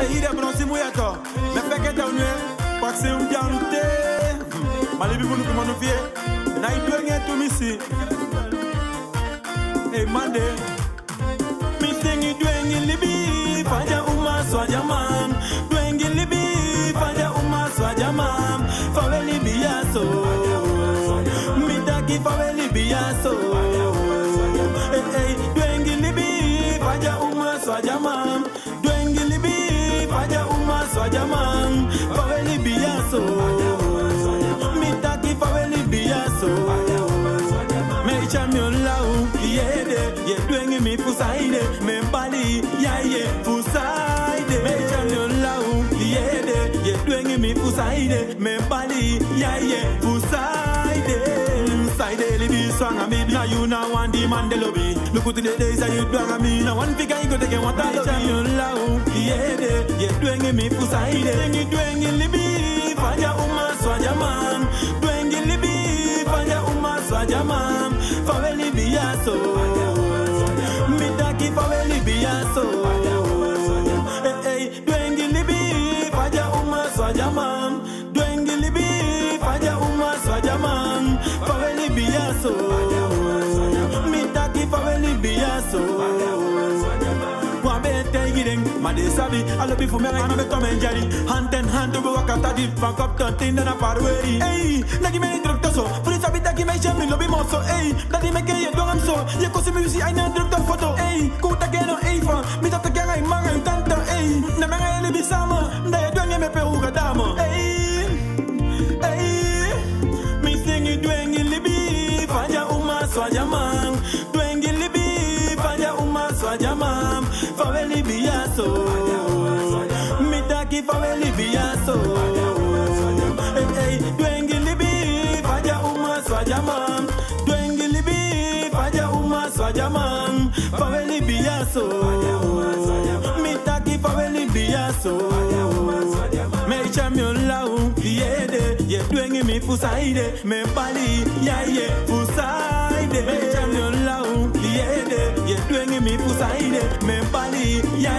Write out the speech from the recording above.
Hey, de bronze mouyato. Me fait que t'as une parce que c'est un bien noté. Malibu pour nous comment nous fier. Na il doit gagner tout ici. Hey, Mande. Mi tengi doing libi. Faja uma swaja man. Doing libi. Faja uma swaja man. Fawe libi yaso. Mi taki fawe libi yaso. Hey, hey, doing libi. Faja uma swaja man. Faja uma swaja man, faweli biyaso. Mitaki faweli biyaso. Me champion lau, ye doing me fusaide, me bali, ye fusaide. Me champion lau, ye doing me fusaide, me bali, ye fusaide. Side libi swanga me, now you now want the man de lobby. Look at the days that you doing me, now one figure you go take what I champion lau. Yeah, doing me fusaide, doing libi, faja uma swaja man, doing libi, faja uma swaja man, faweli biyaso, mitaki faweli biyaso, hey, doing libi, faja uma swaja man, doing libi, faja uma swaja man, faweli biyaso, mitaki faweli biyaso. Made sabi, I love you for me, I'm a Tom and Jerry. Hand in hand to walk after the bank up turning in a parway. Hey, Nagi made doctor so, for it's a bit that give me shame, lobby more so. Hey, that he make it long so. You can see me, see I know doctor photo. Hey, go again on Ava, me that the gang I manga and tanta. Hey, Namanga libi sama, they don't get me peruga dama. Hey, me sing it doing it libi, Faja uma swaja man, doing it libi, Faja uma swaja man. Faweli biyaso, mitaki faweli biyaso. Hey, doing libi, faja uma swaja man. Doing libi, faja uma swaja man. Faweli biyaso, mitaki faweli biyaso. Me champion lau, yeah, doing me fusaide, me bali, yeah, fusaide. Me champion lau, yeah, doing me fusaide, me bali, yeah.